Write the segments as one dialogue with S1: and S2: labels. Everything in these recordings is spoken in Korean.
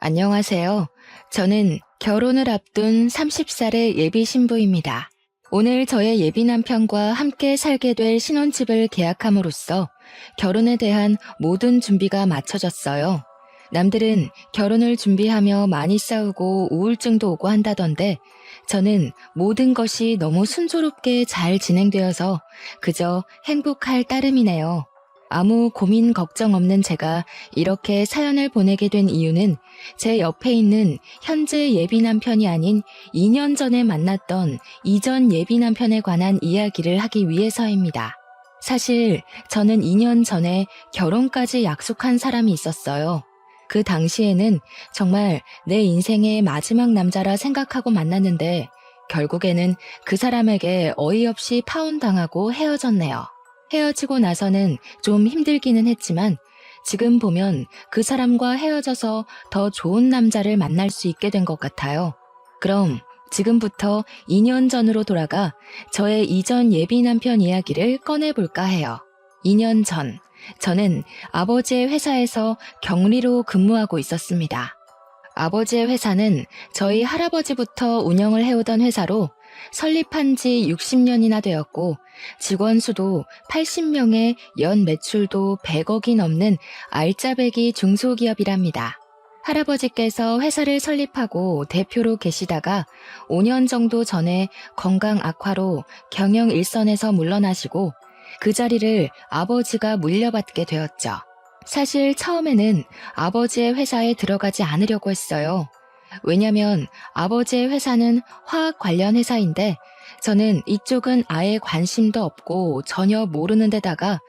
S1: 안녕하세요. 저는 결혼을 앞둔 30살의 예비 신부입니다. 오늘 저의 예비 남편과 함께 살게 될 신혼집을 계약함으로써 결혼에 대한 모든 준비가 마쳐졌어요. 남들은 결혼을 준비하며 많이 싸우고 우울증도 오고 한다던데 저는 모든 것이 너무 순조롭게 잘 진행되어서 그저 행복할 따름이네요. 아무 고민 걱정 없는 제가 이렇게 사연을 보내게 된 이유는 제 옆에 있는 현재 예비 남편이 아닌 2년 전에 만났던 이전 예비 남편에 관한 이야기를 하기 위해서입니다. 사실 저는 2년 전에 결혼까지 약속한 사람이 있었어요. 그 당시에는 정말 내 인생의 마지막 남자라 생각하고 만났는데 결국에는 그 사람에게 어이없이 파혼당하고 헤어졌네요. 헤어지고 나서는 좀 힘들기는 했지만 지금 보면 그 사람과 헤어져서 더 좋은 남자를 만날 수 있게 된 것 같아요. 그럼 지금부터 2년 전으로 돌아가 저의 이전 예비 남편 이야기를 꺼내볼까 해요. 2년 전, 저는 아버지의 회사에서 격리로 근무하고 있었습니다. 아버지의 회사는 저희 할아버지부터 운영을 해오던 회사로 설립한 지 60년이나 되었고 직원 수도 80명에 연 매출도 100억이 넘는 알짜배기 중소기업이랍니다. 할아버지께서 회사를 설립하고 대표로 계시다가 5년 정도 전에 건강 악화로 경영 일선에서 물러나시고 그 자리를 아버지가 물려받게 되었죠. 사실 처음에는 아버지의 회사에 들어가지 않으려고 했어요. 왜냐면 아버지의 회사는 화학 관련 회사인데 저는 이쪽은 아예 관심도 없고 전혀 모르는 데다가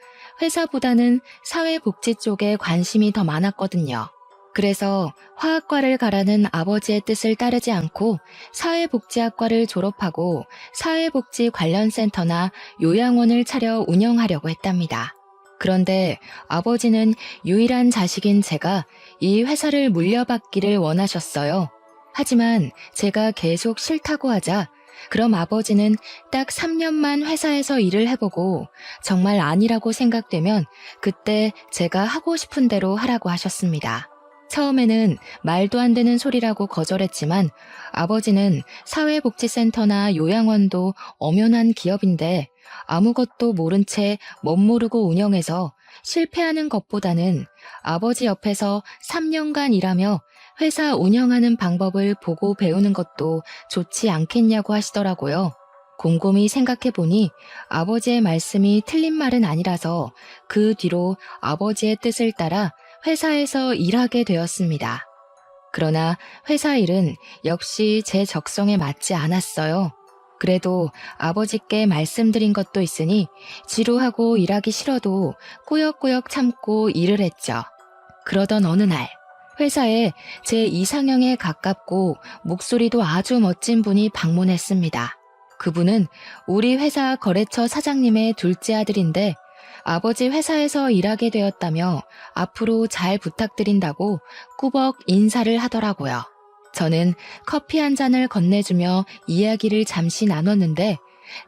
S1: 회사보다는 사회복지 쪽에 관심이 더 많았거든요. 그래서 화학과를 가라는 아버지의 뜻을 따르지 않고 사회복지학과를 졸업하고 사회복지 관련 센터나 요양원을 차려 운영하려고 했답니다. 그런데 아버지는 유일한 자식인 제가 이 회사를 물려받기를 원하셨어요. 하지만 제가 계속 싫다고 하자 그럼 아버지는 딱 3년만 회사에서 일을 해보고 정말 아니라고 생각되면 그때 제가 하고 싶은 대로 하라고 하셨습니다. 처음에는 말도 안 되는 소리라고 거절했지만 아버지는 사회복지센터나 요양원도 엄연한 기업인데 아무것도 모른 채 멋모르고 운영해서 실패하는 것보다는 아버지 옆에서 3년간 일하며 회사 운영하는 방법을 보고 배우는 것도 좋지 않겠냐고 하시더라고요. 곰곰이 생각해보니 아버지의 말씀이 틀린 말은 아니라서 그 뒤로 아버지의 뜻을 따라 회사에서 일하게 되었습니다. 그러나 회사 일은 역시 제 적성에 맞지 않았어요. 그래도 아버지께 말씀드린 것도 있으니 지루하고 일하기 싫어도 꾸역꾸역 참고 일을 했죠. 그러던 어느 날 회사에 제 이상형에 가깝고 목소리도 아주 멋진 분이 방문했습니다. 그분은 우리 회사 거래처 사장님의 둘째 아들인데 아버지 회사에서 일하게 되었다며 앞으로 잘 부탁드린다고 꾸벅 인사를 하더라고요. 저는 커피 한 잔을 건네주며 이야기를 잠시 나눴는데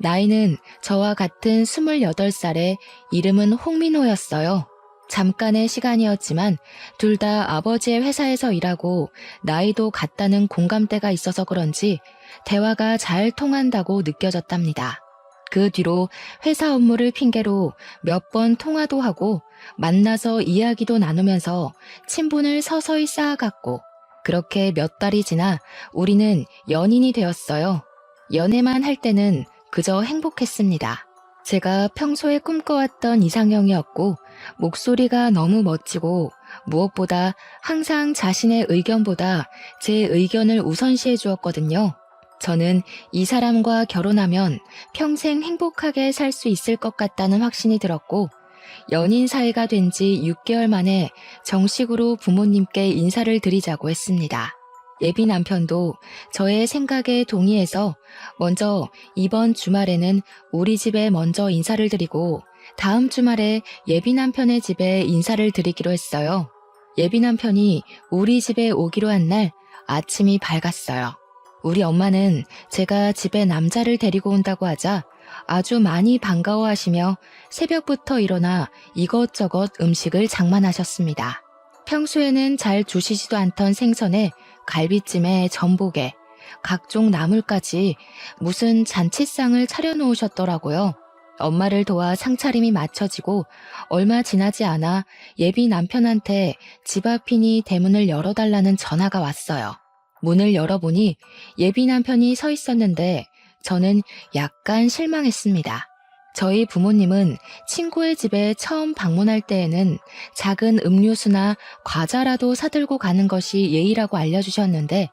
S1: 나이는 저와 같은 28살에 이름은 홍민호였어요. 잠깐의 시간이었지만 둘 다 아버지의 회사에서 일하고 나이도 같다는 공감대가 있어서 그런지 대화가 잘 통한다고 느껴졌답니다. 그 뒤로 회사 업무를 핑계로 몇 번 통화도 하고 만나서 이야기도 나누면서 친분을 서서히 쌓아갔고 그렇게 몇 달이 지나 우리는 연인이 되었어요. 연애만 할 때는 그저 행복했습니다. 제가 평소에 꿈꿔왔던 이상형이었고 목소리가 너무 멋지고 무엇보다 항상 자신의 의견보다 제 의견을 우선시해 주었거든요. 저는 이 사람과 결혼하면 평생 행복하게 살 수 있을 것 같다는 확신이 들었고 연인 사이가 된 지 6개월 만에 정식으로 부모님께 인사를 드리자고 했습니다. 예비 남편도 저의 생각에 동의해서 먼저 이번 주말에는 우리 집에 먼저 인사를 드리고 다음 주말에 예비 남편의 집에 인사를 드리기로 했어요. 예비 남편이 우리 집에 오기로 한 날 아침이 밝았어요. 우리 엄마는 제가 집에 남자를 데리고 온다고 하자 아주 많이 반가워하시며 새벽부터 일어나 이것저것 음식을 장만하셨습니다. 평소에는 잘 주시지도 않던 생선에 갈비찜에 전복에 각종 나물까지 무슨 잔치상을 차려놓으셨더라고요. 엄마를 도와 상차림이 마쳐지고 얼마 지나지 않아 예비 남편한테 집 앞이니 대문을 열어달라는 전화가 왔어요. 문을 열어보니 예비 남편이 서 있었는데 저는 약간 실망했습니다. 저희 부모님은 친구의 집에 처음 방문할 때에는 작은 음료수나 과자라도 사들고 가는 것이 예의라고 알려주셨는데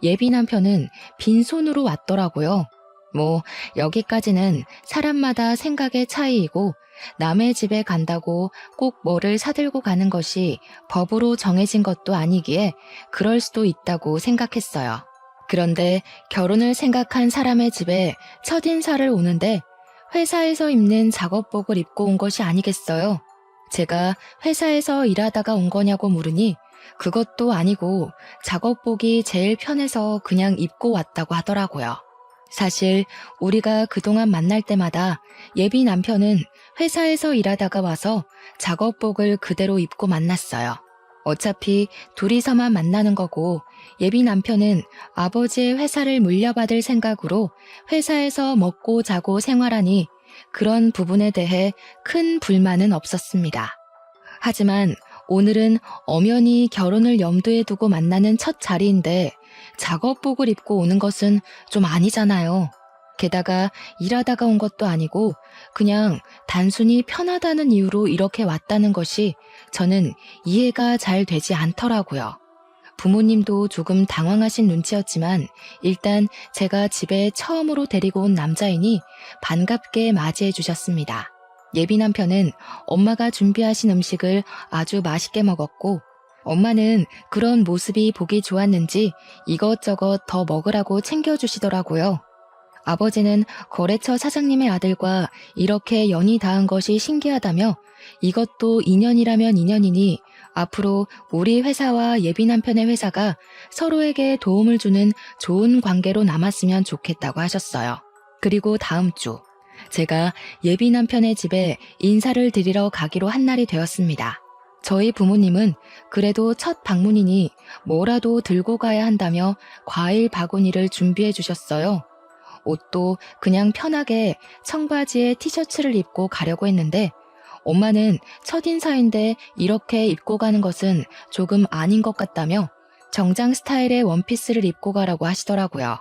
S1: 예비 남편은 빈손으로 왔더라고요. 뭐 여기까지는 사람마다 생각의 차이이고 남의 집에 간다고 꼭 뭐를 사들고 가는 것이 법으로 정해진 것도 아니기에 그럴 수도 있다고 생각했어요. 그런데 결혼을 생각한 사람의 집에 첫인사를 오는데 회사에서 입는 작업복을 입고 온 것이 아니겠어요? 제가 회사에서 일하다가 온 거냐고 물으니 그것도 아니고 작업복이 제일 편해서 그냥 입고 왔다고 하더라고요. 사실 우리가 그동안 만날 때마다 예비 남편은 회사에서 일하다가 와서 작업복을 그대로 입고 만났어요. 어차피 둘이서만 만나는 거고 예비 남편은 아버지의 회사를 물려받을 생각으로 회사에서 먹고 자고 생활하니 그런 부분에 대해 큰 불만은 없었습니다. 하지만 오늘은 엄연히 결혼을 염두에 두고 만나는 첫 자리인데 작업복을 입고 오는 것은 좀 아니잖아요. 게다가 일하다가 온 것도 아니고 그냥 단순히 편하다는 이유로 이렇게 왔다는 것이 저는 이해가 잘 되지 않더라고요. 부모님도 조금 당황하신 눈치였지만 일단 제가 집에 처음으로 데리고 온 남자이니 반갑게 맞이해 주셨습니다. 예비 남편은 엄마가 준비하신 음식을 아주 맛있게 먹었고 엄마는 그런 모습이 보기 좋았는지 이것저것 더 먹으라고 챙겨주시더라고요. 아버지는 거래처 사장님의 아들과 이렇게 연이 닿은 것이 신기하다며 이것도 인연이라면 인연이니 앞으로 우리 회사와 예비 남편의 회사가 서로에게 도움을 주는 좋은 관계로 남았으면 좋겠다고 하셨어요. 그리고 다음 주 제가 예비 남편의 집에 인사를 드리러 가기로 한 날이 되었습니다. 저희 부모님은 그래도 첫 방문이니 뭐라도 들고 가야 한다며 과일 바구니를 준비해 주셨어요. 옷도 그냥 편하게 청바지에 티셔츠를 입고 가려고 했는데 엄마는 첫인사인데 이렇게 입고 가는 것은 조금 아닌 것 같다며 정장 스타일의 원피스를 입고 가라고 하시더라고요.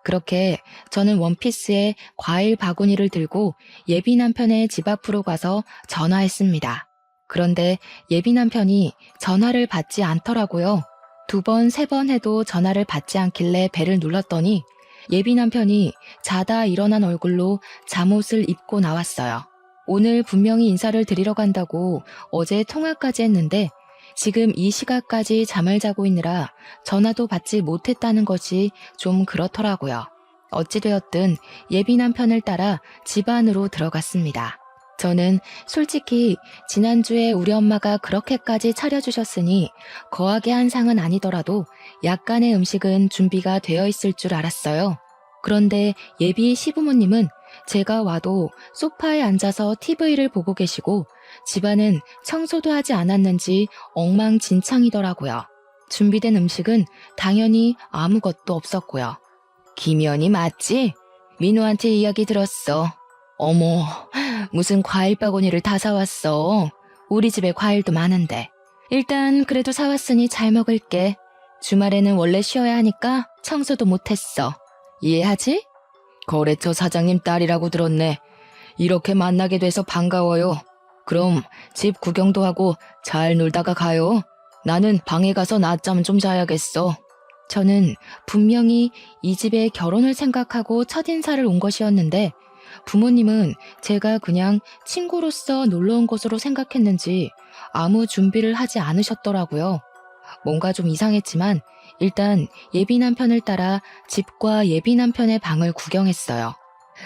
S1: 그렇게 저는 원피스에 과일 바구니를 들고 예비 남편의 집 앞으로 가서 전화했습니다. 그런데 예비 남편이 전화를 받지 않더라고요. 2번, 3번 해도 전화를 받지 않길래 벨을 눌렀더니 예비 남편이 자다 일어난 얼굴로 잠옷을 입고 나왔어요. 오늘 분명히 인사를 드리러 간다고 어제 통화까지 했는데 지금 이 시각까지 잠을 자고 있느라 전화도 받지 못했다는 것이 좀 그렇더라고요. 어찌되었든 예비 남편을 따라 집 안으로 들어갔습니다. 저는 솔직히 지난주에 우리 엄마가 그렇게까지 차려주셨으니 거하게 한 상은 아니더라도 약간의 음식은 준비가 되어 있을 줄 알았어요. 그런데 예비 시부모님은 제가 와도 소파에 앉아서 TV를 보고 계시고 집안은 청소도 하지 않았는지 엉망진창이더라고요. 준비된 음식은 당연히 아무것도 없었고요. 김연이 맞지? 민호한테 이야기 들었어. 어머, 무슨 과일 바구니를 다 사왔어. 우리 집에 과일도 많은데. 일단 그래도 사왔으니 잘 먹을게. 주말에는 원래 쉬어야 하니까 청소도 못했어. 이해하지? 거래처 사장님 딸이라고 들었네. 이렇게 만나게 돼서 반가워요. 그럼 집 구경도 하고 잘 놀다가 가요. 나는 방에 가서 낮잠 좀 자야겠어. 저는 분명히 이 집에 결혼을 생각하고 첫인사를 온 것이었는데 부모님은 제가 그냥 친구로서 놀러 온 것으로 생각했는지 아무 준비를 하지 않으셨더라고요. 뭔가 좀 이상했지만 일단 예비 남편을 따라 집과 예비 남편의 방을 구경했어요.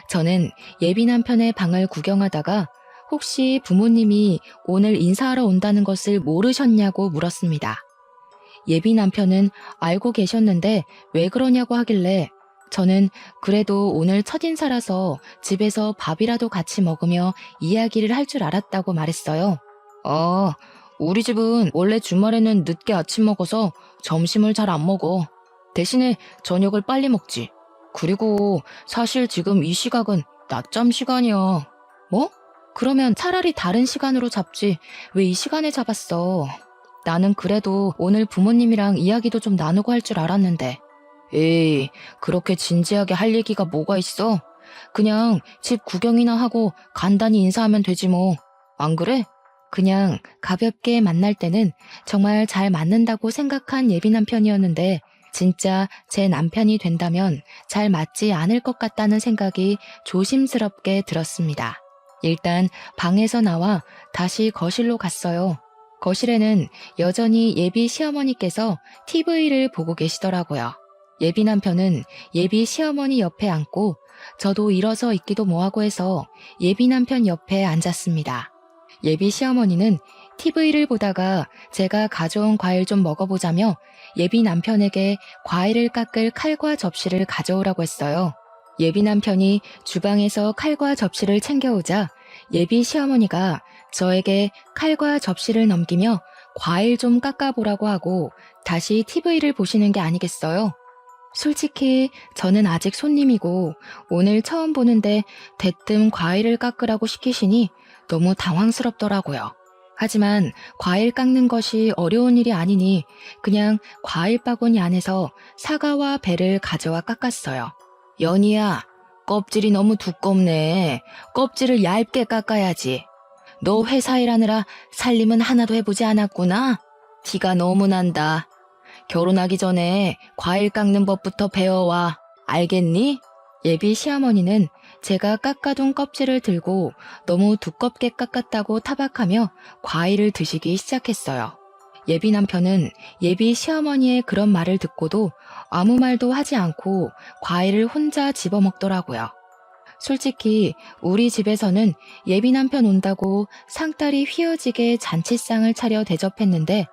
S1: 저는 예비 남편의 방을 구경하다가 혹시 부모님이 오늘 인사하러 온다는 것을 모르셨냐고 물었습니다. 예비 남편은 알고 계셨는데 왜 그러냐고 하길래 저는 그래도 오늘 첫인사라서 집에서 밥이라도 같이 먹으며 이야기를 할 줄 알았다고 말했어요. 우리 집은 원래 주말에는 늦게 아침 먹어서 점심을 잘 안 먹어. 대신에 저녁을 빨리 먹지. 그리고 사실 지금 이 시각은 낮잠 시간이야. 뭐? 그러면 차라리 다른 시간으로 잡지. 왜 이 시간에 잡았어? 나는 그래도 오늘 부모님이랑 이야기도 좀 나누고 할 줄 알았는데. 에이, 그렇게 진지하게 할 얘기가 뭐가 있어? 그냥 집 구경이나 하고 간단히 인사하면 되지 뭐. 안 그래? 그냥 가볍게 만날 때는 정말 잘 맞는다고 생각한 예비 남편이었는데 진짜 제 남편이 된다면 잘 맞지 않을 것 같다는 생각이 조심스럽게 들었습니다. 일단 방에서 나와 다시 거실로 갔어요. 거실에는 여전히 예비 시어머니께서 TV를 보고 계시더라고요. 예비 남편은 예비 시어머니 옆에 앉고 저도 일어서 있기도 뭐하고 해서 예비 남편 옆에 앉았습니다. 예비 시어머니는 TV를 보다가 제가 가져온 과일 좀 먹어보자며 예비 남편에게 과일을 깎을 칼과 접시를 가져오라고 했어요. 예비 남편이 주방에서 칼과 접시를 챙겨오자 예비 시어머니가 저에게 칼과 접시를 넘기며 과일 좀 깎아보라고 하고 다시 TV를 보시는 게 아니겠어요? 솔직히 저는 아직 손님이고 오늘 처음 보는데 대뜸 과일을 깎으라고 시키시니 너무 당황스럽더라고요. 하지만 과일 깎는 것이 어려운 일이 아니니 그냥 과일 바구니 안에서 사과와 배를 가져와 깎았어요. 연희야, 껍질이 너무 두껍네. 껍질을 얇게 깎아야지. 너 회사 일하느라 살림은 하나도 해보지 않았구나? 티가 너무 난다. 결혼하기 전에 과일 깎는 법부터 배워와. 알겠니? 예비 시어머니는 제가 깎아둔 껍질을 들고 너무 두껍게 깎았다고 타박하며 과일을 드시기 시작했어요. 예비 남편은 예비 시어머니의 그런 말을 듣고도 아무 말도 하지 않고 과일을 혼자 집어먹더라고요. 솔직히 우리 집에서는 예비 남편 온다고 상다리 휘어지게 잔치상을 차려 대접했는데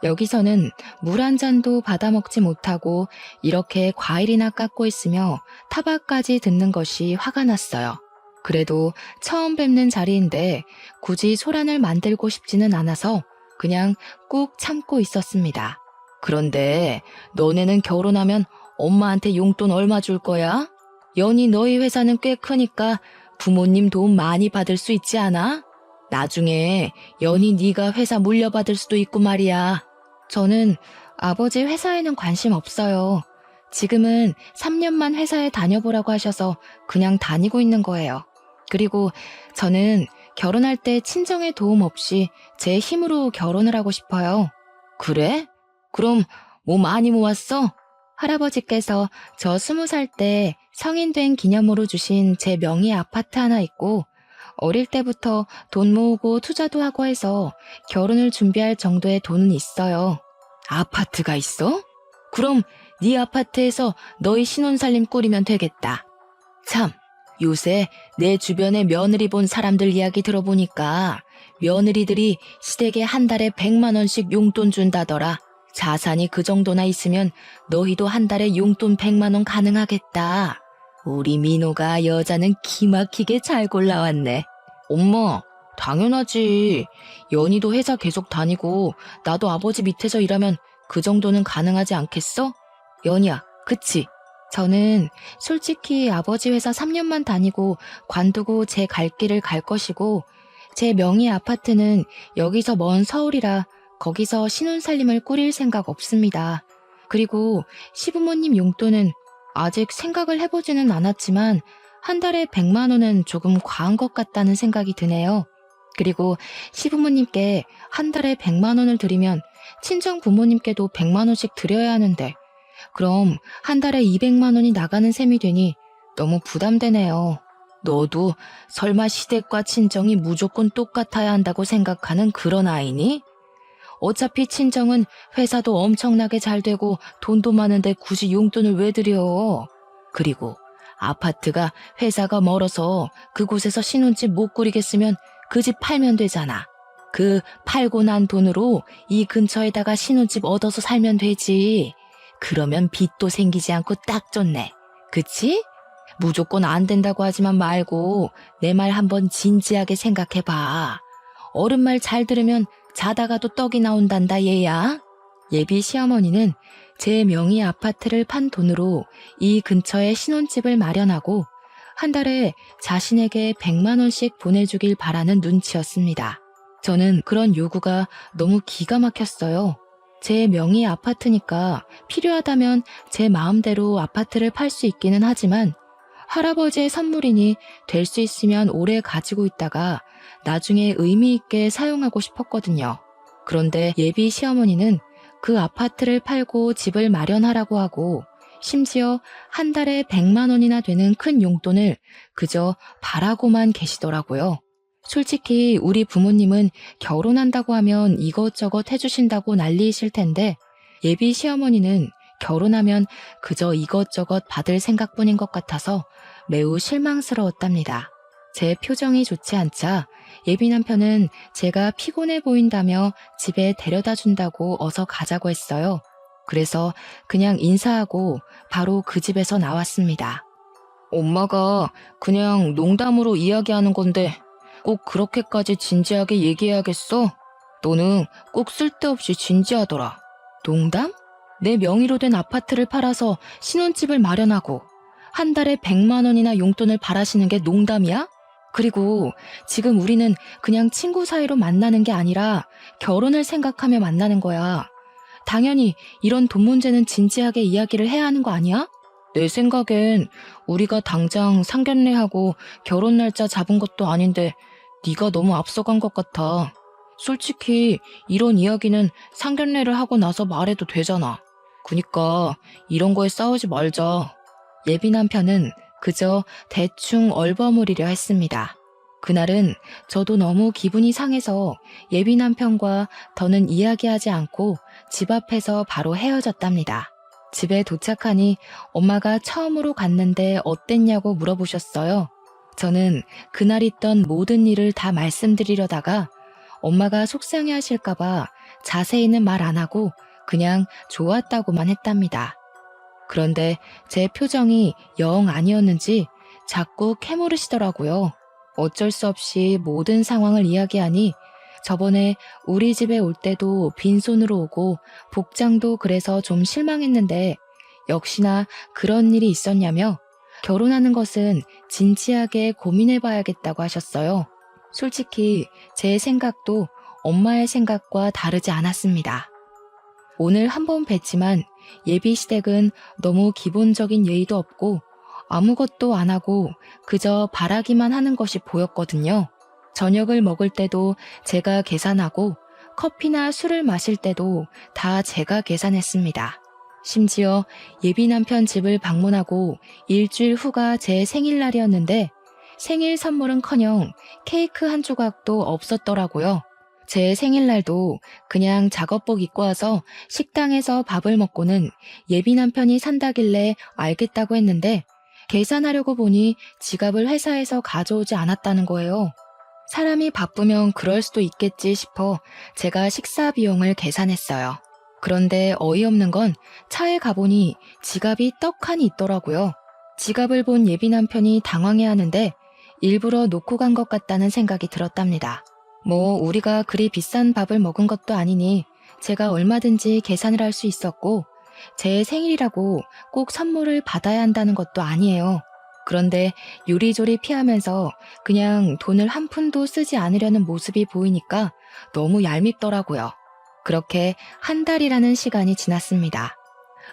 S1: 여기서는 물 한 잔도 받아 먹지 못하고 이렇게 과일이나 깎고 있으며 타박까지 듣는 것이 화가 났어요. 그래도 처음 뵙는 자리인데 굳이 소란을 만들고 싶지는 않아서 그냥 꾹 참고 있었습니다. 그런데 너네는 결혼하면 엄마한테 용돈 얼마 줄 거야? 연희 너희 회사는 꽤 크니까 부모님 도움 많이 받을 수 있지 않아? 나중에 연희 네가 회사 물려받을 수도 있고 말이야. 저는 아버지 회사에는 관심 없어요. 지금은 3년만 회사에 다녀보라고 하셔서 그냥 다니고 있는 거예요. 그리고 저는 결혼할 때 친정의 도움 없이 제 힘으로 결혼을 하고 싶어요. 그래? 그럼 뭐 많이 모았어? 할아버지께서 저 20살 때 성인 된 기념으로 주신 제 명의 아파트 하나 있고 어릴 때부터 돈 모으고 투자도 하고 해서 결혼을 준비할 정도의 돈은 있어요. 아파트가 있어? 그럼 네 아파트에서 너희 신혼살림 꾸리면 되겠다. 참, 요새 내 주변에 며느리 본 사람들 이야기 들어보니까 며느리들이 시댁에 한 달에 100만 원씩 용돈 준다더라. 자산이 그 정도나 있으면 너희도 한 달에 용돈 100만 원 가능하겠다. 우리 민호가 여자는 기막히게 잘 골라왔네. 엄마, 당연하지. 연희도 회사 계속 다니고 나도 아버지 밑에서 일하면 그 정도는 가능하지 않겠어? 연희야, 그치? 저는 솔직히 아버지 회사 3년만 다니고 관두고 제 갈 길을 갈 것이고 제 명의 아파트는 여기서 먼 서울이라 거기서 신혼살림을 꾸릴 생각 없습니다. 그리고 시부모님 용돈은 아직 생각을 해보지는 않았지만 한 달에 100만 원은 조금 과한 것 같다는 생각이 드네요. 그리고 시부모님께 한 달에 100만 원을 드리면 친정 부모님께도 100만 원씩 드려야 하는데 그럼 한 달에 200만 원이 나가는 셈이 되니 너무 부담되네요. 너도 설마 시댁과 친정이 무조건 똑같아야 한다고 생각하는 그런 아이니? 어차피 친정은 회사도 엄청나게 잘 되고 돈도 많은데 굳이 용돈을 왜 드려? 그리고 아파트가 회사가 멀어서 그곳에서 신혼집 못 꾸리겠으면 그 집 팔면 되잖아. 그 팔고 난 돈으로 이 근처에다가 신혼집 얻어서 살면 되지. 그러면 빚도 생기지 않고 딱 좋네. 그치? 무조건 안 된다고 하지만 말고 내 말 한번 진지하게 생각해봐. 어른 말 잘 들으면 자다가도 떡이 나온단다 얘야. 예비 시어머니는 제 명의 아파트를 판 돈으로 이 근처에 신혼집을 마련하고 한 달에 자신에게 100만 원씩 보내주길 바라는 눈치였습니다. 저는 그런 요구가 너무 기가 막혔어요. 제 명의 아파트니까 필요하다면 제 마음대로 아파트를 팔 수 있기는 하지만 할아버지의 선물이니 될 수 있으면 오래 가지고 있다가 나중에 의미 있게 사용하고 싶었거든요. 그런데 예비 시어머니는 그 아파트를 팔고 집을 마련하라고 하고 심지어 한 달에 100만 원이나 되는 큰 용돈을 그저 바라고만 계시더라고요. 솔직히 우리 부모님은 결혼한다고 하면 이것저것 해주신다고 난리이실 텐데 예비 시어머니는 결혼하면 그저 이것저것 받을 생각뿐인 것 같아서 매우 실망스러웠답니다. 제 표정이 좋지 않자 예비 남편은 제가 피곤해 보인다며 집에 데려다 준다고 어서 가자고 했어요. 그래서 그냥 인사하고 바로 그 집에서 나왔습니다. 엄마가 그냥 농담으로 이야기하는 건데 꼭 그렇게까지 진지하게 얘기해야겠어? 너는 꼭 쓸데없이 진지하더라. 농담? 내 명의로 된 아파트를 팔아서 신혼집을 마련하고 한 달에 100만 원이나 용돈을 바라시는 게 농담이야? 그리고 지금 우리는 그냥 친구 사이로 만나는 게 아니라 결혼을 생각하며 만나는 거야. 당연히 이런 돈 문제는 진지하게 이야기를 해야 하는 거 아니야? 내 생각엔 우리가 당장 상견례하고 결혼 날짜 잡은 것도 아닌데 네가 너무 앞서간 것 같아. 솔직히 이런 이야기는 상견례를 하고 나서 말해도 되잖아. 그니까 이런 거에 싸우지 말자. 예비 남편은 그저 대충 얼버무리려 했습니다. 그날은 저도 너무 기분이 상해서 예비 남편과 더는 이야기하지 않고 집 앞에서 바로 헤어졌답니다. 집에 도착하니 엄마가 처음으로 갔는데 어땠냐고 물어보셨어요. 저는 그날 있던 모든 일을 다 말씀드리려다가 엄마가 속상해 하실까봐 자세히는 말 안 하고 그냥 좋았다고만 했답니다. 그런데 제 표정이 영 아니었는지 자꾸 캐물으시더라고요. 어쩔 수 없이 모든 상황을 이야기하니 저번에 우리 집에 올 때도 빈손으로 오고 복장도 그래서 좀 실망했는데 역시나 그런 일이 있었냐며 결혼하는 것은 진지하게 고민해봐야겠다고 하셨어요. 솔직히 제 생각도 엄마의 생각과 다르지 않았습니다. 오늘 한번 뵀지만 예비 시댁은 너무 기본적인 예의도 없고 아무것도 안 하고 그저 바라기만 하는 것이 보였거든요. 저녁을 먹을 때도 제가 계산하고 커피나 술을 마실 때도 다 제가 계산했습니다. 심지어 예비 남편 집을 방문하고 일주일 후가 제 생일날이었는데 생일 선물은커녕 케이크 한 조각도 없었더라고요. 제 생일날도 그냥 작업복 입고 와서 식당에서 밥을 먹고는 예비 남편이 산다길래 알겠다고 했는데 계산하려고 보니 지갑을 회사에서 가져오지 않았다는 거예요. 사람이 바쁘면 그럴 수도 있겠지 싶어 제가 식사 비용을 계산했어요. 그런데 어이없는 건 차에 가보니 지갑이 떡하니 있더라고요. 지갑을 본 예비 남편이 당황해하는데 일부러 놓고 간 것 같다는 생각이 들었답니다. 뭐 우리가 그리 비싼 밥을 먹은 것도 아니니 제가 얼마든지 계산을 할 수 있었고 제 생일이라고 꼭 선물을 받아야 한다는 것도 아니에요. 그런데 요리조리 피하면서 그냥 돈을 한 푼도 쓰지 않으려는 모습이 보이니까 너무 얄밉더라고요. 그렇게 한 달이라는 시간이 지났습니다.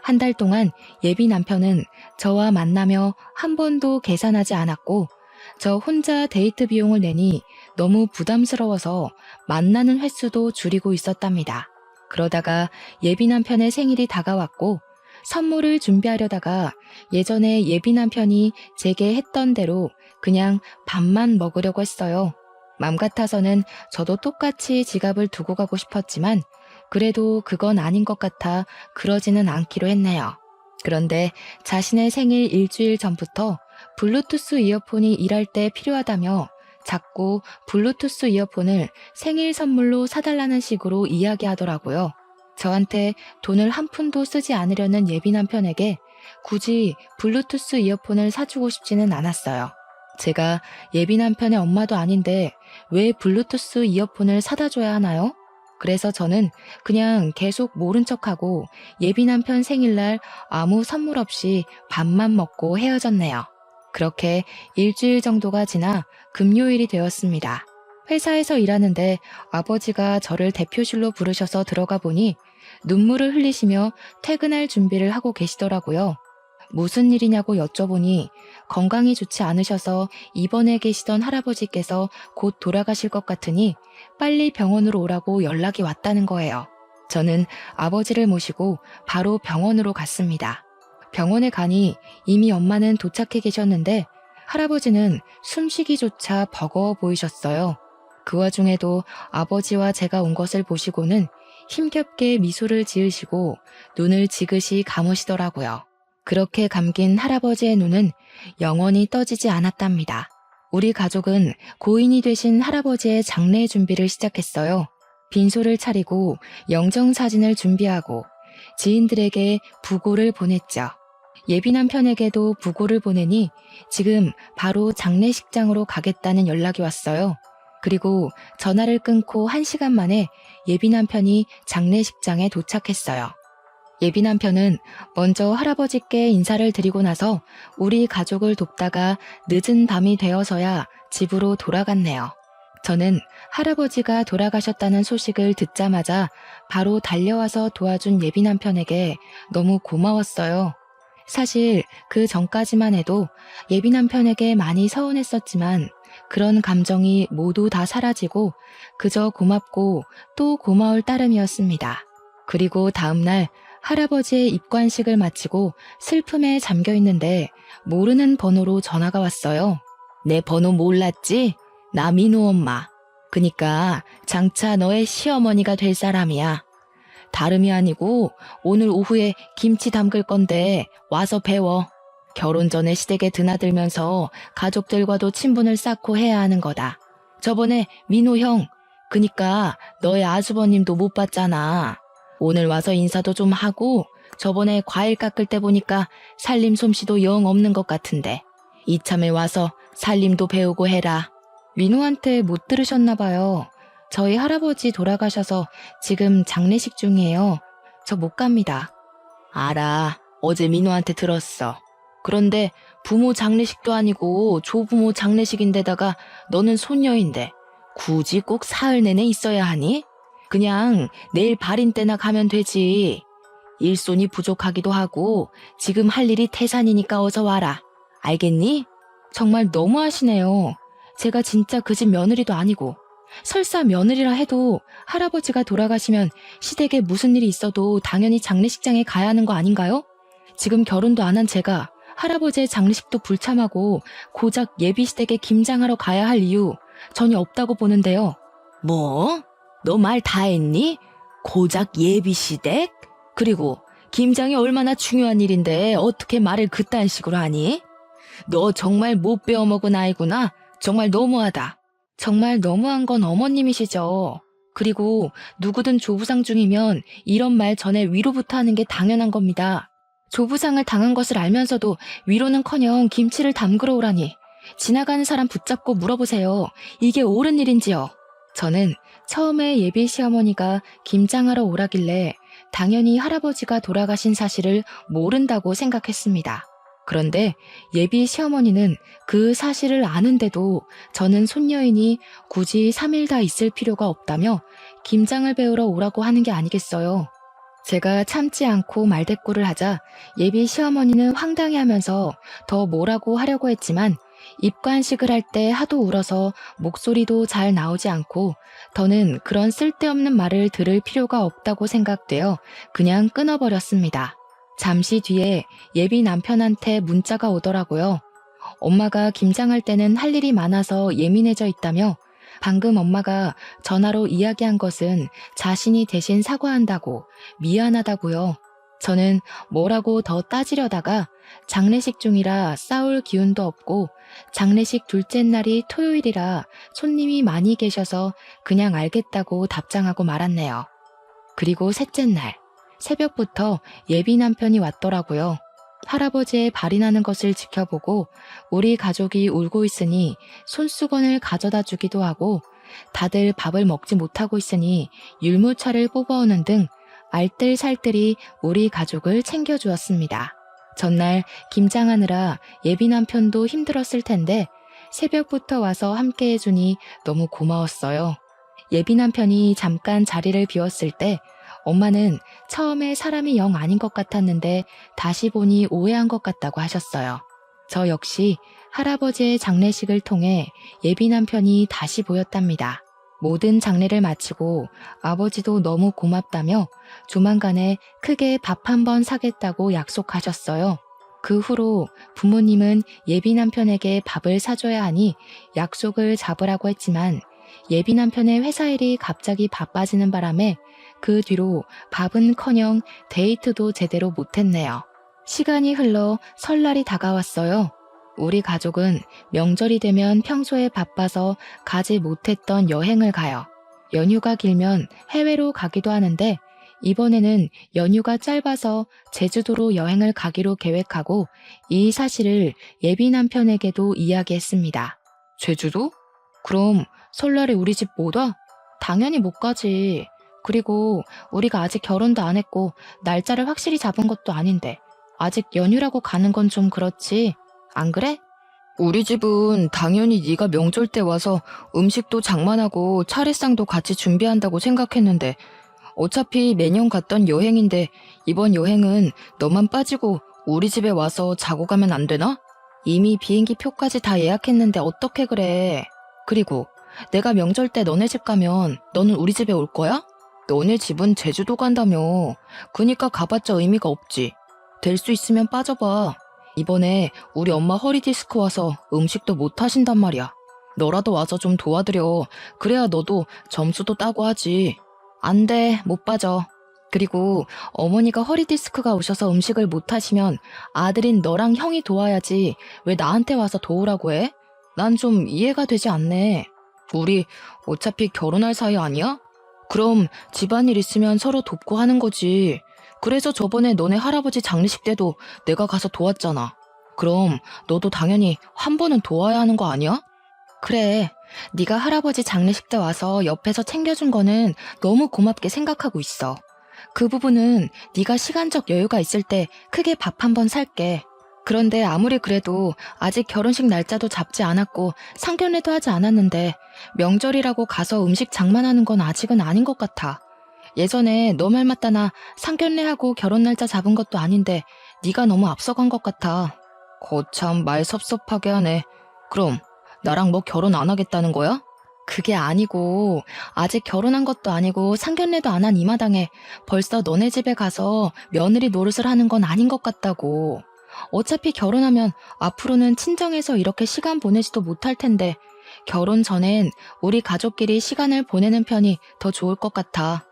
S1: 한 달 동안 예비 남편은 저와 만나며 한 번도 계산하지 않았고 저 혼자 데이트 비용을 내니 너무 부담스러워서 만나는 횟수도 줄이고 있었답니다. 그러다가 예비 남편의 생일이 다가왔고 선물을 준비하려다가 예전에 예비 남편이 제게 했던 대로 그냥 밥만 먹으려고 했어요. 맘 같아서는 저도 똑같이 지갑을 두고 가고 싶었지만 그래도 그건 아닌 것 같아 그러지는 않기로 했네요. 그런데 자신의 생일 일주일 전부터 블루투스 이어폰이 일할 때 필요하다며 자꾸 블루투스 이어폰을 생일 선물로 사달라는 식으로 이야기하더라고요. 저한테 돈을 한 푼도 쓰지 않으려는 예비 남편에게 굳이 블루투스 이어폰을 사주고 싶지는 않았어요. 제가 예비 남편의 엄마도 아닌데 왜 블루투스 이어폰을 사다 줘야 하나요? 그래서 저는 그냥 계속 모른 척하고 예비 남편 생일날 아무 선물 없이 밥만 먹고 헤어졌네요. 그렇게 일주일 정도가 지나 금요일이 되었습니다. 회사에서 일하는데 아버지가 저를 대표실로 부르셔서 들어가 보니 눈물을 흘리시며 퇴근할 준비를 하고 계시더라고요. 무슨 일이냐고 여쭤보니 건강이 좋지 않으셔서 입원해 계시던 할아버지께서 곧 돌아가실 것 같으니 빨리 병원으로 오라고 연락이 왔다는 거예요. 저는 아버지를 모시고 바로 병원으로 갔습니다. 병원에 가니 이미 엄마는 도착해 계셨는데 할아버지는 숨쉬기조차 버거워 보이셨어요. 그 와중에도 아버지와 제가 온 것을 보시고는 힘겹게 미소를 지으시고 눈을 지그시 감으시더라고요. 그렇게 감긴 할아버지의 눈은 영원히 떠지지 않았답니다. 우리 가족은 고인이 되신 할아버지의 장례 준비를 시작했어요. 빈소를 차리고 영정사진을 준비하고 지인들에게 부고를 보냈죠. 예비 남편에게도 부고를 보내니 지금 바로 장례식장으로 가겠다는 연락이 왔어요. 그리고 전화를 끊고 1시간 만에 예비 남편이 장례식장에 도착했어요. 예비 남편은 먼저 할아버지께 인사를 드리고 나서 우리 가족을 돕다가 늦은 밤이 되어서야 집으로 돌아갔네요. 저는 할아버지가 돌아가셨다는 소식을 듣자마자 바로 달려와서 도와준 예비 남편에게 너무 고마웠어요. 사실 그 전까지만 해도 예비 남편에게 많이 서운했었지만 그런 감정이 모두 다 사라지고 그저 고맙고 또 고마울 따름이었습니다. 그리고 다음날 할아버지의 입관식을 마치고 슬픔에 잠겨 있는데 모르는 번호로 전화가 왔어요. 내 번호 몰랐지? 나 민호 엄마. 그니까 장차 너의 시어머니가 될 사람이야. 다름이 아니고 오늘 오후에 김치 담글 건데 와서 배워. 결혼 전에 시댁에 드나들면서 가족들과도 친분을 쌓고 해야 하는 거다. 저번에 민호 형, 그니까 너의 아주버님도 못 봤잖아. 오늘 와서 인사도 좀 하고 저번에 과일 깎을 때 보니까 살림 솜씨도 영 없는 것 같은데 이참에 와서 살림도 배우고 해라. 민호한테 못 들으셨나 봐요. 저희 할아버지 돌아가셔서 지금 장례식 중이에요. 저 못 갑니다. 알아. 어제 민호한테 들었어. 그런데 부모 장례식도 아니고 조부모 장례식인데다가 너는 손녀인데 굳이 꼭 사흘 내내 있어야 하니? 그냥 내일 발인 때나 가면 되지. 일손이 부족하기도 하고 지금 할 일이 태산이니까 어서 와라. 알겠니? 정말 너무하시네요. 제가 진짜 그 집 며느리도 아니고 설사 며느리라 해도 할아버지가 돌아가시면 시댁에 무슨 일이 있어도 당연히 장례식장에 가야 하는 거 아닌가요? 지금 결혼도 안 한 제가 할아버지의 장례식도 불참하고 고작 예비시댁에 김장하러 가야 할 이유 전혀 없다고 보는데요. 뭐? 너 말 다 했니? 고작 예비시댁? 그리고 김장이 얼마나 중요한 일인데 어떻게 말을 그딴 식으로 하니? 너 정말 못 배워먹은 아이구나. 정말 너무하다. 정말 너무한 건 어머님이시죠. 그리고 누구든 조부상 중이면 이런 말 전에 위로부터 하는 게 당연한 겁니다. 조부상을 당한 것을 알면서도 위로는커녕 김치를 담그러 오라니. 지나가는 사람 붙잡고 물어보세요. 이게 옳은 일인지요? 저는 처음에 예비 시어머니가 김장하러 오라길래 당연히 할아버지가 돌아가신 사실을 모른다고 생각했습니다. 그런데 예비 시어머니는 그 사실을 아는데도 저는 손녀이니 굳이 3일 다 있을 필요가 없다며 김장을 배우러 오라고 하는 게 아니겠어요. 제가 참지 않고 말대꾸를 하자 예비 시어머니는 황당해하면서 더 뭐라고 하려고 했지만 입관식을 할 때 하도 울어서 목소리도 잘 나오지 않고 더는 그런 쓸데없는 말을 들을 필요가 없다고 생각되어 그냥 끊어버렸습니다. 잠시 뒤에 예비 남편한테 문자가 오더라고요. 엄마가 김장할 때는 할 일이 많아서 예민해져 있다며 방금 엄마가 전화로 이야기한 것은 자신이 대신 사과한다고 미안하다고요. 저는 뭐라고 더 따지려다가 장례식 중이라 싸울 기운도 없고 장례식 둘째 날이 토요일이라 손님이 많이 계셔서 그냥 알겠다고 답장하고 말았네요. 그리고 셋째 날 새벽부터 예비 남편이 왔더라고요. 할아버지의 발이 나는 것을 지켜보고 우리 가족이 울고 있으니 손수건을 가져다 주기도 하고 다들 밥을 먹지 못하고 있으니 율무차를 뽑아오는 등 알뜰살뜰히 우리 가족을 챙겨주었습니다. 전날 김장하느라 예비 남편도 힘들었을 텐데 새벽부터 와서 함께 해주니 너무 고마웠어요. 예비 남편이 잠깐 자리를 비웠을 때 엄마는 처음에 사람이 영 아닌 것 같았는데 다시 보니 오해한 것 같다고 하셨어요. 저 역시 할아버지의 장례식을 통해 예비 남편이 다시 보였답니다. 모든 장례를 마치고 아버지도 너무 고맙다며 조만간에 크게 밥 한 번 사겠다고 약속하셨어요. 그 후로 부모님은 예비 남편에게 밥을 사줘야 하니 약속을 잡으라고 했지만 예비 남편의 회사 일이 갑자기 바빠지는 바람에 그 뒤로 밥은커녕 데이트도 제대로 못했네요. 시간이 흘러 설날이 다가왔어요. 우리 가족은 명절이 되면 평소에 바빠서 가지 못했던 여행을 가요. 연휴가 길면 해외로 가기도 하는데 이번에는 연휴가 짧아서 제주도로 여행을 가기로 계획하고 이 사실을 예비 남편에게도 이야기했습니다. 제주도? 그럼 설날에 우리 집 못 와? 당연히 못 가지. 그리고 우리가 아직 결혼도 안 했고 날짜를 확실히 잡은 것도 아닌데 아직 연휴라고 가는 건 좀 그렇지. 안 그래? 우리 집은 당연히 네가 명절 때 와서 음식도 장만하고 차례상도 같이 준비한다고 생각했는데 어차피 매년 갔던 여행인데 이번 여행은 너만 빠지고 우리 집에 와서 자고 가면 안 되나? 이미 비행기 표까지 다 예약했는데 어떻게 그래? 그리고 내가 명절 때 너네 집 가면 너는 우리 집에 올 거야? 너네 집은 제주도 간다며. 그니까 가봤자 의미가 없지. 될 수 있으면 빠져봐. 이번에 우리 엄마 허리 디스크 와서 음식도 못 하신단 말이야. 너라도 와서 좀 도와드려. 그래야 너도 점수도 따고 하지. 안 돼, 못 빠져. 그리고 어머니가 허리 디스크가 오셔서 음식을 못 하시면 아들인 너랑 형이 도와야지 왜 나한테 와서 도우라고 해? 난 좀 이해가 되지 않네. 우리 어차피 결혼할 사이 아니야? 그럼 집안일 있으면 서로 돕고 하는 거지. 그래서 저번에 너네 할아버지 장례식 때도 내가 가서 도왔잖아. 그럼 너도 당연히 한 번은 도와야 하는 거 아니야? 그래, 네가 할아버지 장례식 때 와서 옆에서 챙겨준 거는 너무 고맙게 생각하고 있어. 그 부분은 네가 시간적 여유가 있을 때 크게 밥 한 번 살게. 그런데 아무리 그래도 아직 결혼식 날짜도 잡지 않았고 상견례도 하지 않았는데 명절이라고 가서 음식 장만하는 건 아직은 아닌 것 같아. 예전에 너 말 맞다 나 상견례하고 결혼 날짜 잡은 것도 아닌데 네가 너무 앞서간 것 같아. 거참 말 섭섭하게 하네. 그럼 나랑 뭐 결혼 안 하겠다는 거야? 그게 아니고 아직 결혼한 것도 아니고 상견례도 안 한 이 마당에 벌써 너네 집에 가서 며느리 노릇을 하는 건 아닌 것 같다고. 어차피 결혼하면 앞으로는 친정에서 이렇게 시간 보내지도 못할 텐데 결혼 전엔 우리 가족끼리 시간을 보내는 편이 더 좋을 것 같아.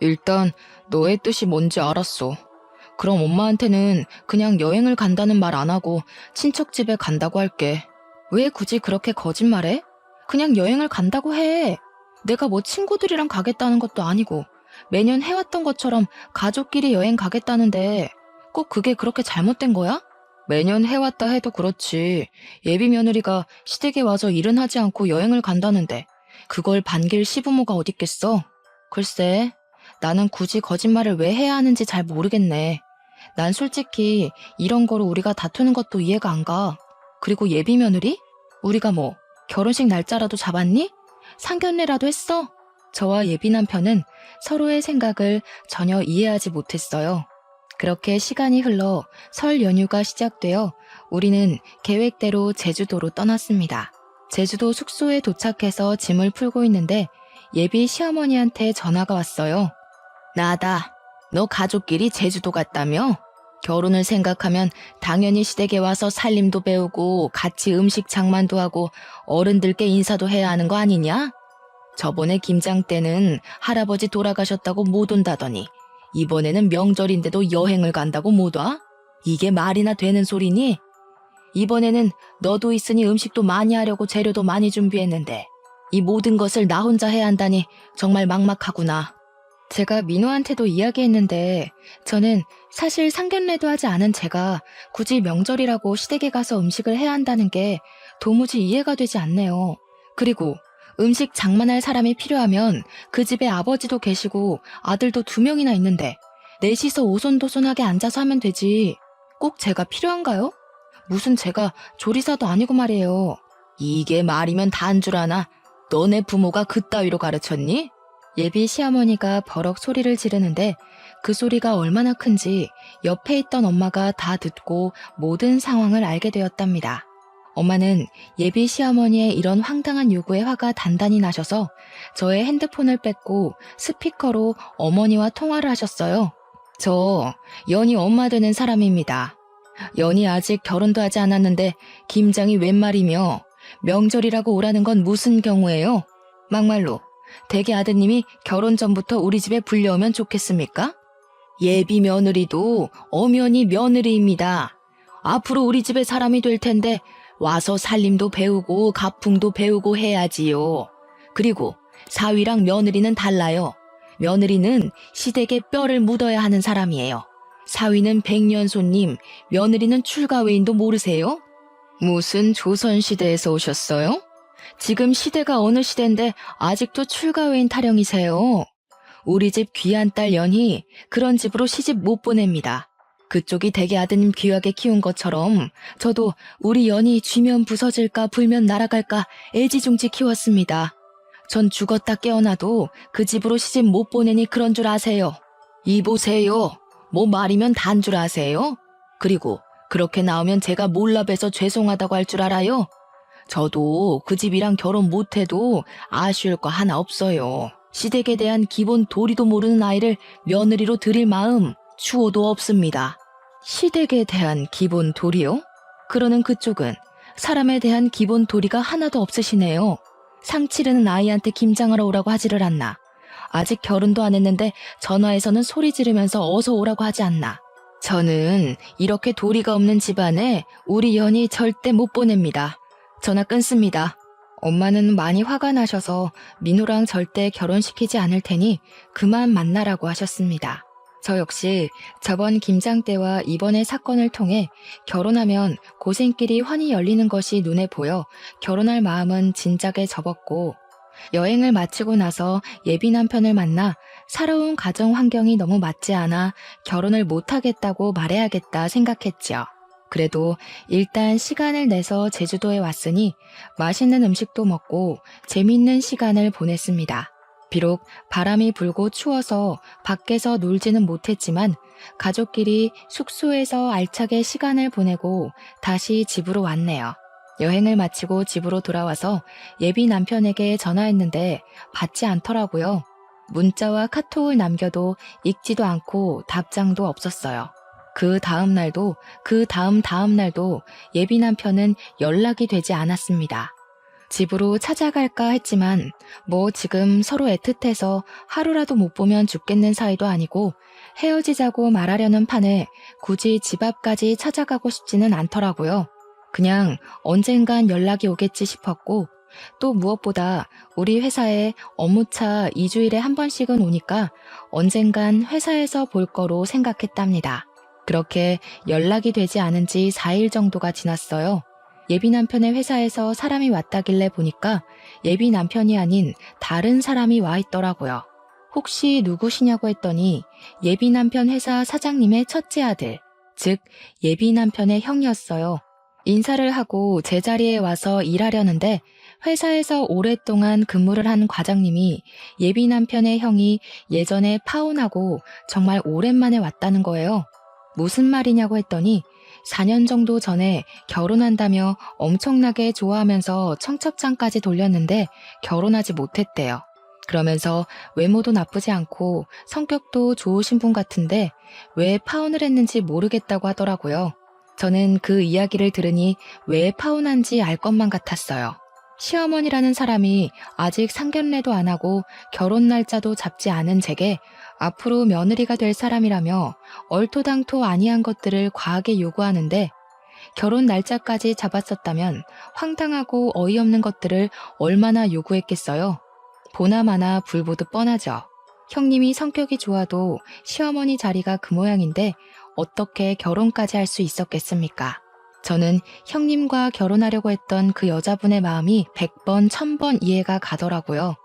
S1: 일단 너의 뜻이 뭔지 알았어. 그럼 엄마한테는 그냥 여행을 간다는 말 안 하고 친척 집에 간다고 할게. 왜 굳이 그렇게 거짓말해? 그냥 여행을 간다고 해. 내가 뭐 친구들이랑 가겠다는 것도 아니고 매년 해왔던 것처럼 가족끼리 여행 가겠다는데 꼭 그게 그렇게 잘못된 거야? 매년 해왔다 해도 그렇지. 예비 며느리가 시댁에 와서 일은 하지 않고 여행을 간다는데 그걸 반길 시부모가 어딨겠어? 글쎄, 나는 굳이 거짓말을 왜 해야 하는지 잘 모르겠네. 난 솔직히 이런 거로 우리가 다투는 것도 이해가 안 가. 그리고 예비 며느리? 우리가 뭐 결혼식 날짜라도 잡았니? 상견례라도 했어? 저와 예비 남편은 서로의 생각을 전혀 이해하지 못했어요. 그렇게 시간이 흘러 설 연휴가 시작되어 우리는 계획대로 제주도로 떠났습니다. 제주도 숙소에 도착해서 짐을 풀고 있는데 예비 시어머니한테 전화가 왔어요. 나다. 너 가족끼리 제주도 갔다며? 결혼을 생각하면 당연히 시댁에 와서 살림도 배우고 같이 음식 장만도 하고 어른들께 인사도 해야 하는 거 아니냐? 저번에 김장 때는 할아버지 돌아가셨다고 못 온다더니 이번에는 명절인데도 여행을 간다고 못 와? 이게 말이나 되는 소리니? 이번에는 너도 있으니 음식도 많이 하려고 재료도 많이 준비했는데 이 모든 것을 나 혼자 해야 한다니 정말 막막하구나. 제가 민호한테도 이야기했는데 저는 사실 상견례도 하지 않은 제가 굳이 명절이라고 시댁에 가서 음식을 해야 한다는 게 도무지 이해가 되지 않네요. 그리고 음식 장만할 사람이 필요하면 그 집에 아버지도 계시고 아들도 2명이나 있는데 넷이서 오손도손하게 앉아서 하면 되지. 꼭 제가 필요한가요? 무슨 제가 조리사도 아니고 말이에요. 이게 말이면 다인 줄 아나? 너네 부모가 그따위로 가르쳤니? 예비 시어머니가 버럭 소리를 지르는데 그 소리가 얼마나 큰지 옆에 있던 엄마가 다 듣고 모든 상황을 알게 되었답니다. 엄마는 예비 시어머니의 이런 황당한 요구에 화가 단단히 나셔서 저의 핸드폰을 뺏고 스피커로 어머니와 통화를 하셨어요. 저 연희 엄마 되는 사람입니다. 연희 아직 결혼도 하지 않았는데 김장이 웬 말이며 명절이라고 오라는 건 무슨 경우예요? 막말로 대개 아드님이 결혼 전부터 우리 집에 불려오면 좋겠습니까? 예비 며느리도 엄연히 며느리입니다. 앞으로 우리 집에 사람이 될 텐데 와서 살림도 배우고 가풍도 배우고 해야지요. 그리고 사위랑 며느리는 달라요. 며느리는 시댁에 뼈를 묻어야 하는 사람이에요. 사위는 백년손님, 며느리는 출가외인도 모르세요? 무슨 조선시대에서 오셨어요? 지금 시대가 어느 시대인데 아직도 출가외인 타령이세요. 우리 집 귀한 딸 연희 그런 집으로 시집 못 보냅니다. 그쪽이 대개 아드님 귀하게 키운 것처럼 저도 우리 연희 쥐면 부서질까 불면 날아갈까 애지중지 키웠습니다. 전 죽었다 깨어나도 그 집으로 시집 못 보내니 그런 줄 아세요. 이보세요. 뭐 말이면 단 줄 아세요? 그리고 그렇게 나오면 제가 몰라봬서 죄송하다고 할 줄 알아요? 저도 그 집이랑 결혼 못해도 아쉬울 거 하나 없어요. 시댁에 대한 기본 도리도 모르는 아이를 며느리로 드릴 마음 추호도 없습니다. 시댁에 대한 기본 도리요? 그러는 그쪽은 사람에 대한 기본 도리가 하나도 없으시네요. 상 치르는 아이한테 김장하러 오라고 하지를 않나. 아직 결혼도 안 했는데 전화해서는 소리 지르면서 어서 오라고 하지 않나. 저는 이렇게 도리가 없는 집안에 우리 연희 절대 못 보냅니다. 전화 끊습니다. 엄마는 많이 화가 나셔서 민호랑 절대 결혼시키지 않을 테니 그만 만나라고 하셨습니다. 저 역시 저번 김장 때와 이번의 사건을 통해 결혼하면 고생길이 환히 열리는 것이 눈에 보여 결혼할 마음은 진작에 접었고, 여행을 마치고 나서 예비 남편을 만나 살아온 가정 환경이 너무 맞지 않아 결혼을 못하겠다고 말해야겠다 생각했죠. 그래도 일단 시간을 내서 제주도에 왔으니 맛있는 음식도 먹고 재밌는 시간을 보냈습니다. 비록 바람이 불고 추워서 밖에서 놀지는 못했지만 가족끼리 숙소에서 알차게 시간을 보내고 다시 집으로 왔네요. 여행을 마치고 집으로 돌아와서 예비 남편에게 전화했는데 받지 않더라고요. 문자와 카톡을 남겨도 읽지도 않고 답장도 없었어요. 그 다음 날도 그 다음 날도 예비 남편은 연락이 되지 않았습니다. 집으로 찾아갈까 했지만 뭐 지금 서로 애틋해서 하루라도 못 보면 죽겠는 사이도 아니고 헤어지자고 말하려는 판에 굳이 집 앞까지 찾아가고 싶지는 않더라고요. 그냥 언젠간 연락이 오겠지 싶었고, 또 무엇보다 우리 회사에 업무차 2주일에 한 번씩은 오니까 언젠간 회사에서 볼 거로 생각했답니다. 그렇게 연락이 되지 않은 지 4일 정도가 지났어요. 예비 남편의 회사에서 사람이 왔다길래 보니까 예비 남편이 아닌 다른 사람이 와 있더라고요. 혹시 누구시냐고 했더니 예비 남편 회사 사장님의 첫째 아들, 즉 예비 남편의 형이었어요. 인사를 하고 제자리에 와서 일하려는데 회사에서 오랫동안 근무를 한 과장님이 예비 남편의 형이 예전에 파혼하고 정말 오랜만에 왔다는 거예요. 무슨 말이냐고 했더니 4년 정도 전에 결혼한다며 엄청나게 좋아하면서 청첩장까지 돌렸는데 결혼하지 못했대요. 그러면서 외모도 나쁘지 않고 성격도 좋으신 분 같은데 왜 파혼을 했는지 모르겠다고 하더라고요. 저는 그 이야기를 들으니 왜 파혼한지 알 것만 같았어요. 시어머니라는 사람이 아직 상견례도 안 하고 결혼 날짜도 잡지 않은 제게 앞으로 며느리가 될 사람이라며 얼토당토 아니한 것들을 과하게 요구하는데, 결혼 날짜까지 잡았었다면 황당하고 어이없는 것들을 얼마나 요구했겠어요. 보나마나 불보듯 뻔하죠. 형님이 성격이 좋아도 시어머니 자리가 그 모양인데 어떻게 결혼까지 할 수 있었겠습니까? 저는 형님과 결혼하려고 했던 그 여자분의 마음이 100번, 1000번 이해가 가더라고요.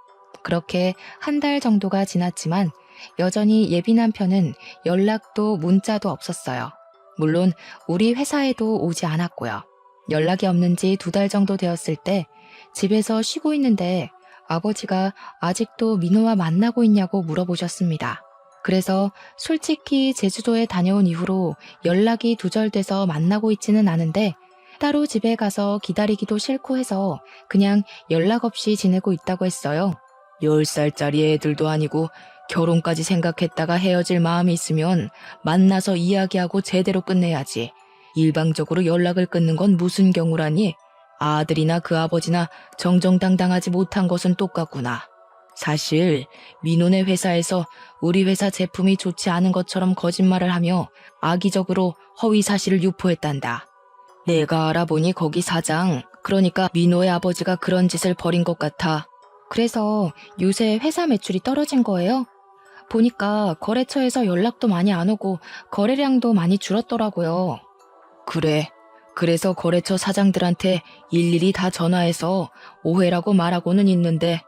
S1: 그렇게 한 달 정도가 지났지만 여전히 예비 남편은 연락도 문자도 없었어요. 물론 우리 회사에도 오지 않았고요. 연락이 없는 지 2달 정도 되었을 때 집에서 쉬고 있는데 아버지가 아직도 민호와 만나고 있냐고 물어보셨습니다. 그래서 솔직히 제주도에 다녀온 이후로 연락이 두절돼서 만나고 있지는 않은데 따로 집에 가서 기다리기도 싫고 해서 그냥 연락 없이 지내고 있다고 했어요. 10살짜리 애들도 아니고 결혼까지 생각했다가 헤어질 마음이 있으면 만나서 이야기하고 제대로 끝내야지. 일방적으로 연락을 끊는 건 무슨 경우라니? 아들이나 그 아버지나 정정당당하지 못한 것은 똑같구나. 사실 민호네 회사에서 우리 회사 제품이 좋지 않은 것처럼 거짓말을 하며 악의적으로 허위 사실을 유포했단다. 내가 알아보니 거기 사장, 그러니까 민호의 아버지가 그런 짓을 벌인 것 같아. 그래서 요새 회사 매출이 떨어진 거예요? 보니까 거래처에서 연락도 많이 안 오고 거래량도 많이 줄었더라고요. 그래. 그래서 거래처 사장들한테 일일이 다 전화해서 오해라고 말하고는 있는데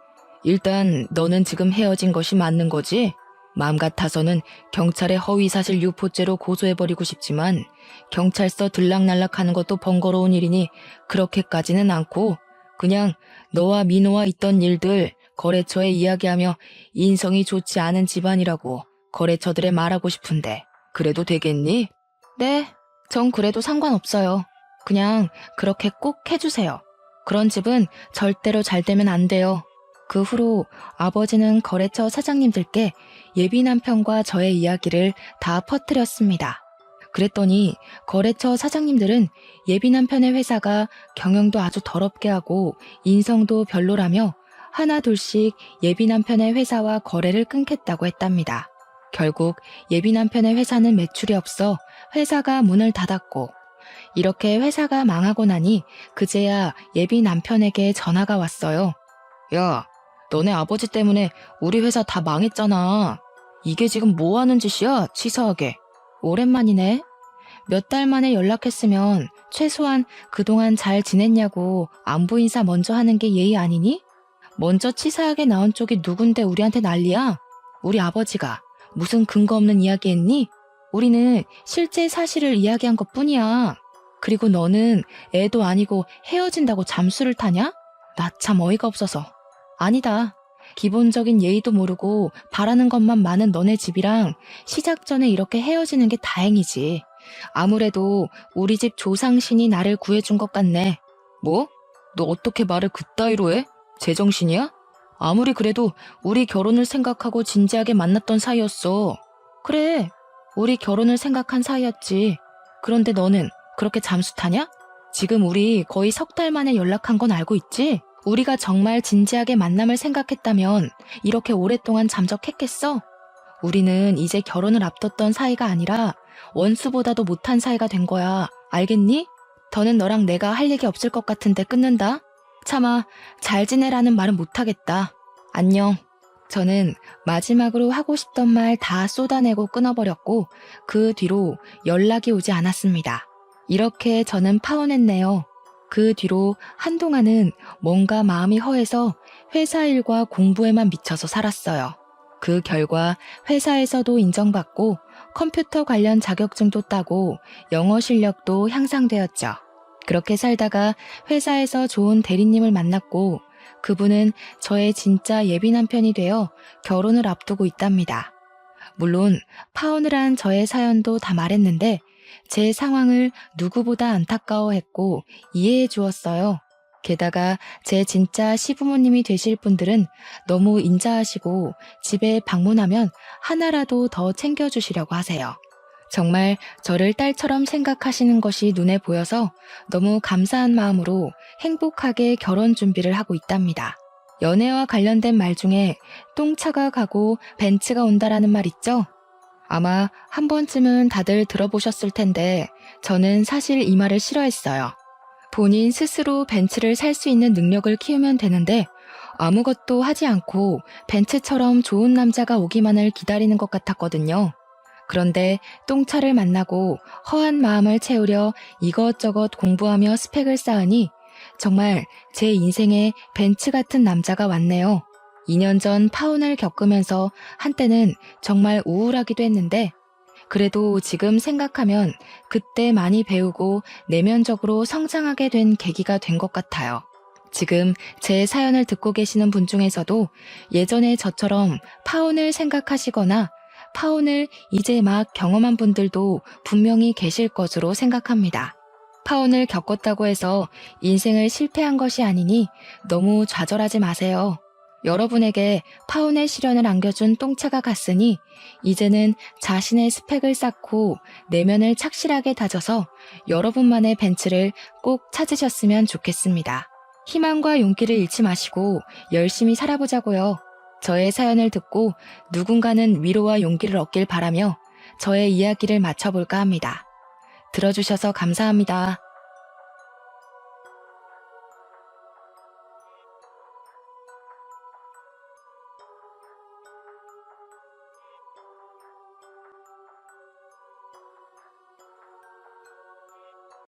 S1: 일단 너는 지금 헤어진 것이 맞는 거지? 마음 같아서는 경찰에 허위사실 유포죄로 고소해버리고 싶지만 경찰서 들락날락하는 것도 번거로운 일이니 그렇게까지는 않고 그냥 너와 민호와 있던 일들 거래처에 이야기하며 인성이 좋지 않은 집안이라고 거래처들에 말하고 싶은데 그래도 되겠니? 네, 전 그래도 상관없어요. 그냥 그렇게 꼭 해주세요. 그런 집은 절대로 잘 되면 안 돼요. 그 후로 아버지는 거래처 사장님들께 예비 남편과 저의 이야기를 다 퍼뜨렸습니다. 그랬더니 거래처 사장님들은 예비 남편의 회사가 경영도 아주 더럽게 하고 인성도 별로라며 하나 둘씩 예비 남편의 회사와 거래를 끊겠다고 했답니다. 결국 예비 남편의 회사는 매출이 없어 회사가 문을 닫았고 이렇게 회사가 망하고 나니 그제야 예비 남편에게 전화가 왔어요. 야, 너네 아버지 때문에 우리 회사 다 망했잖아. 이게 지금 뭐 하는 짓이야, 치사하게. 오랜만이네. 몇 달 만에 연락했으면 최소한 그동안 잘 지냈냐고 안부 인사 먼저 하는 게 예의 아니니? 먼저 치사하게 나온 쪽이 누군데 우리한테 난리야? 우리 아버지가 무슨 근거 없는 이야기 했니? 우리는 실제 사실을 이야기한 것 뿐이야. 그리고 너는 애도 아니고 헤어진다고 잠수를 타냐? 나 참 어이가 없어서. 아니다. 기본적인 예의도 모르고 바라는 것만 많은 너네 집이랑 시작 전에 이렇게 헤어지는 게 다행이지. 아무래도 우리 집 조상신이 나를 구해준 것 같네. 뭐? 너 어떻게 말을 그따위로 해? 제정신이야? 아무리 그래도 우리 결혼을 생각하고 진지하게 만났던 사이였어. 그래, 우리 결혼을 생각한 사이였지. 그런데 너는 그렇게 잠수 타냐? 지금 우리 거의 3달 만에 연락한 건 알고 있지? 우리가 정말 진지하게 만남을 생각했다면 이렇게 오랫동안 잠적했겠어? 우리는 이제 결혼을 앞뒀던 사이가 아니라 원수보다도 못한 사이가 된 거야. 알겠니? 더는 너랑 내가 할 얘기 없을 것 같은데 끊는다. 차마 잘 지내라는 말은 못하겠다. 안녕. 저는 마지막으로 하고 싶던 말 다 쏟아내고 끊어버렸고 그 뒤로 연락이 오지 않았습니다. 이렇게 저는 파혼했네요. 그 뒤로 한동안은 뭔가 마음이 허해서 회사 일과 공부에만 미쳐서 살았어요. 그 결과 회사에서도 인정받고 컴퓨터 관련 자격증도 따고 영어 실력도 향상되었죠. 그렇게 살다가 회사에서 좋은 대리님을 만났고 그분은 저의 진짜 예비 남편이 되어 결혼을 앞두고 있답니다. 물론 파혼을 한 저의 사연도 다 말했는데 제 상황을 누구보다 안타까워했고 이해해 주었어요. 게다가 제 진짜 시부모님이 되실 분들은 너무 인자하시고 집에 방문하면 하나라도 더 챙겨주시려고 하세요. 정말 저를 딸처럼 생각하시는 것이 눈에 보여서 너무 감사한 마음으로 행복하게 결혼 준비를 하고 있답니다. 연애와 관련된 말 중에 똥차가 가고 벤츠가 온다라는 말 있죠? 아마 한 번쯤은 다들 들어보셨을 텐데 저는 사실 이 말을 싫어했어요. 본인 스스로 벤츠를 살 수 있는 능력을 키우면 되는데 아무것도 하지 않고 벤츠처럼 좋은 남자가 오기만을 기다리는 것 같았거든요. 그런데 똥차를 만나고 허한 마음을 채우려 이것저것 공부하며 스펙을 쌓으니 정말 제 인생에 벤츠 같은 남자가 왔네요. 2년 전 파혼을 겪으면서 한때는 정말 우울하기도 했는데 그래도 지금 생각하면 그때 많이 배우고 내면적으로 성장하게 된 계기가 된 것 같아요. 지금 제 사연을 듣고 계시는 분 중에서도 예전에 저처럼 파혼을 생각하시거나 파혼을 이제 막 경험한 분들도 분명히 계실 것으로 생각합니다. 파혼을 겪었다고 해서 인생을 실패한 것이 아니니 너무 좌절하지 마세요. 여러분에게 파혼의 시련을 안겨준 똥차가 갔으니 이제는 자신의 스펙을 쌓고 내면을 착실하게 다져서 여러분만의 벤츠를 꼭 찾으셨으면 좋겠습니다. 희망과 용기를 잃지 마시고 열심히 살아보자고요. 저의 사연을 듣고 누군가는 위로와 용기를 얻길 바라며 저의 이야기를 마쳐볼까 합니다. 들어주셔서 감사합니다.